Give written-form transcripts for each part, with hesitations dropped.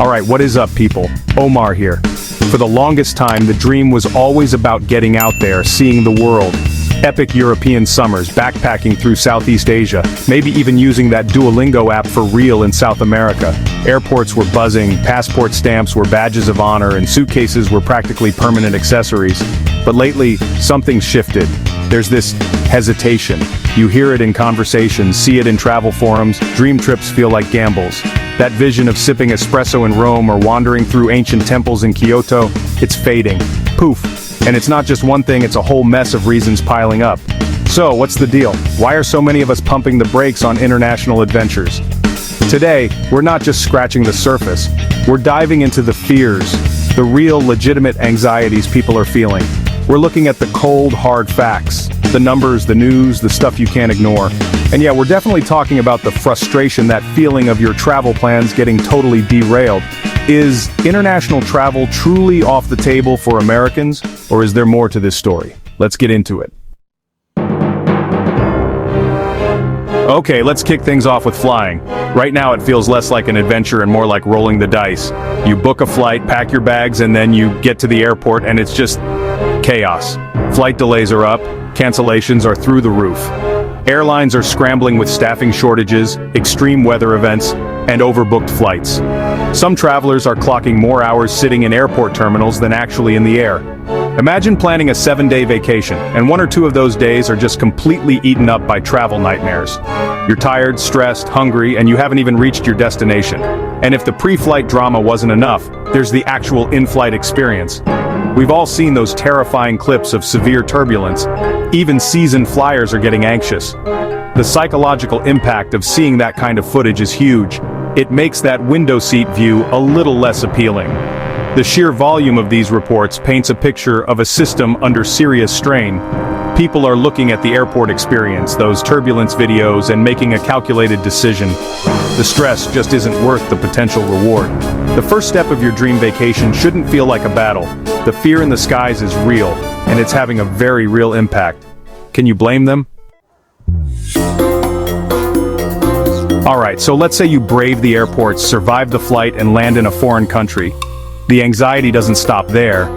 Alright, what is up, people? Omar here. For the longest time, the dream was always about getting out there, seeing the world. Epic European summers, backpacking through Southeast Asia, maybe even using that Duolingo app for real in South America. Airports were buzzing, passport stamps were badges of honor, and suitcases were practically permanent accessories. But lately, something's shifted. There's this hesitation. You hear it in conversations, see it in travel forums. Dream trips feel like gambles. That vision of sipping espresso in Rome or wandering through ancient temples in Kyoto, it's fading. Poof. And it's not just one thing, it's a whole mess of reasons piling up. So, what's the deal? Why are so many of us pumping the brakes on international adventures? Today, we're not just scratching the surface. We're diving into the fears, the real legitimate anxieties people are feeling. We're looking at the cold, hard facts, the numbers, the news, the stuff you can't ignore. And yeah, we're definitely talking about the frustration, that feeling of your travel plans getting totally derailed. Is international travel truly off the table for Americans, or is there more to this story? Let's get into it. Okay, let's kick things off with flying. Right now it feels less like an adventure and more like rolling the dice. You book a flight, pack your bags, and then you get to the airport and it's just chaos. Flight delays are up, cancellations are through the roof. Airlines are scrambling with staffing shortages, extreme weather events, and overbooked flights. Some travelers are clocking more hours sitting in airport terminals than actually in the air. Imagine planning a 7-day vacation, and 1 or 2 of those days are just completely eaten up by travel nightmares. You're tired, stressed, hungry, and you haven't even reached your destination. And if the pre-flight drama wasn't enough, there's the actual in-flight experience. We've all seen those terrifying clips of severe turbulence. Even seasoned flyers are getting anxious. The psychological impact of seeing that kind of footage is huge. It makes that window seat view a little less appealing. The sheer volume of these reports paints a picture of a system under serious strain. People are looking at the airport experience, those turbulence videos, and making a calculated decision. The stress just isn't worth the potential reward. The first step of your dream vacation shouldn't feel like a battle. The fear in the skies is real, and it's having a very real impact. Can you blame them? Alright, so let's say you brave the airports, survive the flight, and land in a foreign country. The anxiety doesn't stop there.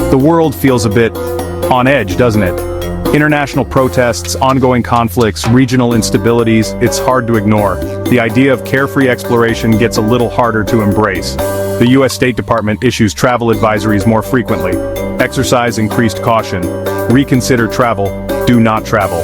The world feels a bit on edge, doesn't it? International protests, ongoing conflicts, regional instabilities, it's hard to ignore. The idea of carefree exploration gets a little harder to embrace. The US State Department issues travel advisories more frequently. Exercise increased caution. Reconsider travel. Do not travel.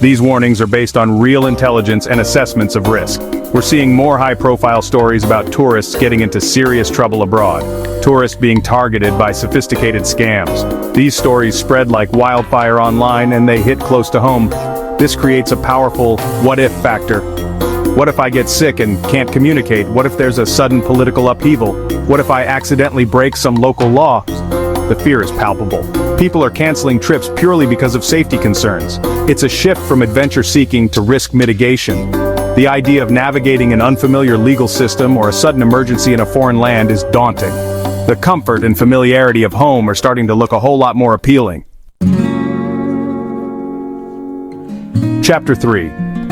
These warnings are based on real intelligence and assessments of risk. We're seeing more high-profile stories about tourists getting into serious trouble abroad. Tourists being targeted by sophisticated scams. These stories spread like wildfire online and they hit close to home. This creates a powerful what-if factor. What if I get sick and can't communicate? What if there's a sudden political upheaval? What if I accidentally break some local law? The fear is palpable. People are canceling trips purely because of safety concerns. It's a shift from adventure seeking to risk mitigation. The idea of navigating an unfamiliar legal system or a sudden emergency in a foreign land is daunting. The comfort and familiarity of home are starting to look a whole lot more appealing. Chapter 3.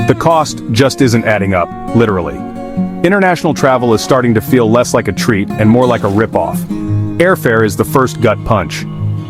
The cost just isn't adding up, literally. International travel is starting to feel less like a treat and more like a rip-off. Airfare is the first gut punch.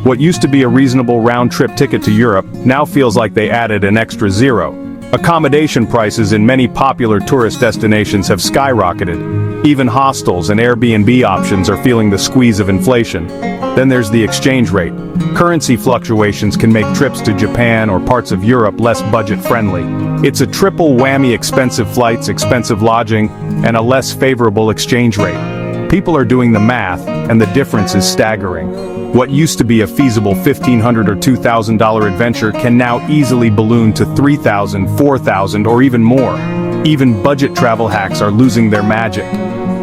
What used to be a reasonable round-trip ticket to Europe now feels like they added an extra zero. Accommodation prices in many popular tourist destinations have skyrocketed. Even hostels and Airbnb options are feeling the squeeze of inflation. Then there's the exchange rate. Currency fluctuations can make trips to Japan or parts of Europe less budget-friendly. It's a triple whammy: expensive flights, expensive lodging, and a less favorable exchange rate. People are doing the math, and the difference is staggering. What used to be a feasible $1,500 or $2,000 adventure can now easily balloon to $3,000, $4,000, or even more. Even budget travel hacks are losing their magic.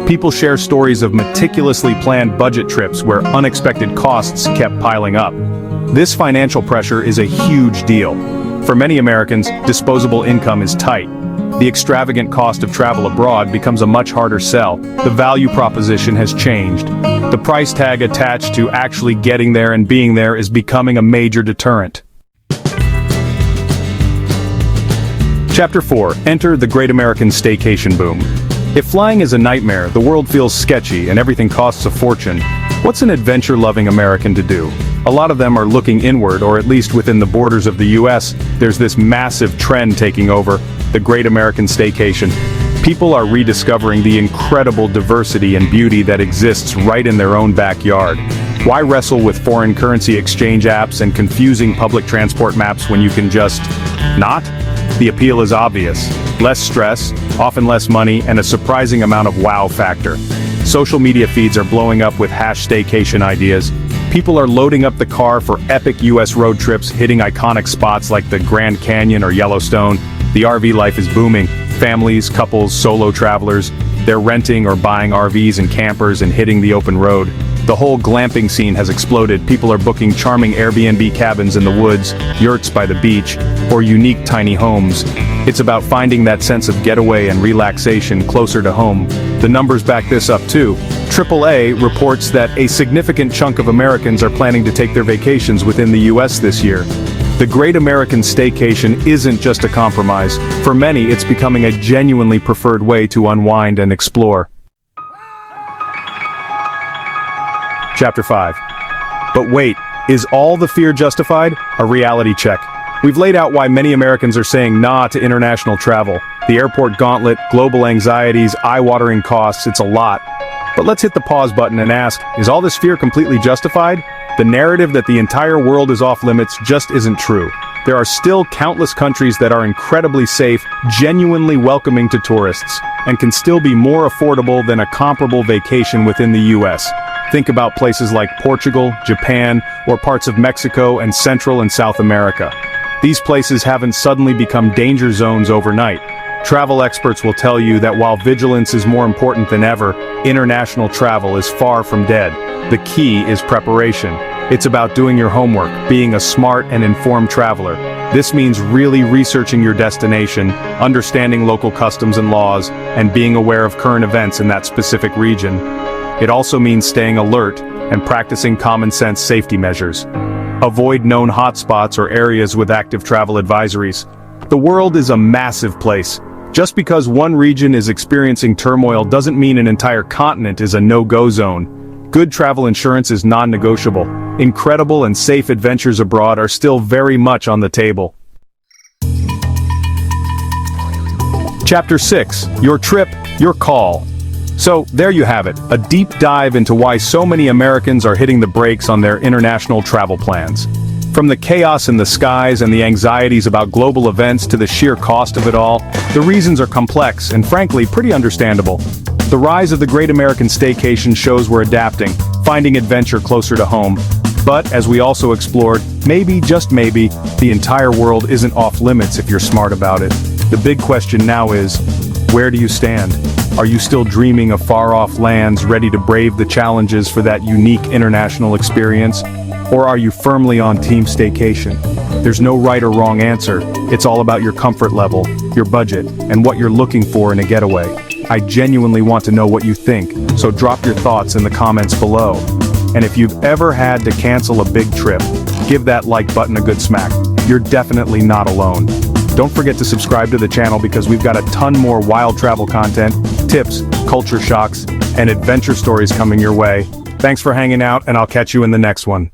People share stories of meticulously planned budget trips where unexpected costs kept piling up. This financial pressure is a huge deal. For many Americans, disposable income is tight. The extravagant cost of travel abroad becomes a much harder sell. The value proposition has changed. The price tag attached to actually getting there and being there is becoming a major deterrent. Chapter 4. Enter the Great American Staycation Boom. If flying is a nightmare, the world feels sketchy, and everything costs a fortune, what's an adventure-loving American to do? A lot of them are looking inward, or at least within the borders of the US, there's this massive trend taking over, the Great American Staycation. People are rediscovering the incredible diversity and beauty that exists right in their own backyard. Why wrestle with foreign currency exchange apps and confusing public transport maps when you can just not? The appeal is obvious. Less stress, often less money, and a surprising amount of wow factor. Social media feeds are blowing up with #staycation ideas. People are loading up the car for epic US road trips, hitting iconic spots like the Grand Canyon or Yellowstone. The RV life is booming. Families, couples, solo travelers, they're renting or buying RVs and campers and hitting the open road. The whole glamping scene has exploded. People are booking charming Airbnb cabins in the woods, yurts by the beach, or unique tiny homes. It's about finding that sense of getaway and relaxation closer to home. The numbers back this up too. AAA reports that a significant chunk of Americans are planning to take their vacations within the US this year. The Great American Staycation isn't just a compromise. For many, it's becoming a genuinely preferred way to unwind and explore. Chapter 5. But wait, is all the fear justified? A reality check. We've laid out why many Americans are saying nah to international travel. The airport gauntlet, global anxieties, eye-watering costs, it's a lot. But let's hit the pause button and ask, is all this fear completely justified? The narrative that the entire world is off limits just isn't true. There are still countless countries that are incredibly safe, genuinely welcoming to tourists, and can still be more affordable than a comparable vacation within the US. Think about places like Portugal, Japan, or parts of Mexico and Central and South America. These places haven't suddenly become danger zones overnight. Travel experts will tell you that while vigilance is more important than ever, international travel is far from dead. The key is preparation. It's about doing your homework, being a smart and informed traveler. This means really researching your destination, understanding local customs and laws, and being aware of current events in that specific region. It also means staying alert and practicing common sense safety measures. Avoid known hotspots or areas with active travel advisories. The world is a massive place. Just because one region is experiencing turmoil doesn't mean an entire continent is a no-go zone. Good travel insurance is non-negotiable. Incredible and safe adventures abroad are still very much on the table. Chapter 6. Your trip, your call. So, there you have it, a deep dive into why so many Americans are hitting the brakes on their international travel plans. From the chaos in the skies and the anxieties about global events to the sheer cost of it all, the reasons are complex and frankly pretty understandable. The rise of the Great American Staycation shows we're adapting, finding adventure closer to home. But, as we also explored, maybe, just maybe, the entire world isn't off limits if you're smart about it. The big question now is, where do you stand? Are you still dreaming of far-off lands, ready to brave the challenges for that unique international experience? Or are you firmly on Team Staycation? There's no right or wrong answer. It's all about your comfort level, your budget, and what you're looking for in a getaway. I genuinely want to know what you think, so drop your thoughts in the comments below. And if you've ever had to cancel a big trip, give that like button a good smack. You're definitely not alone. Don't forget to subscribe to the channel because we've got a ton more wild travel content, tips, culture shocks, and adventure stories coming your way. Thanks for hanging out, and I'll catch you in the next one.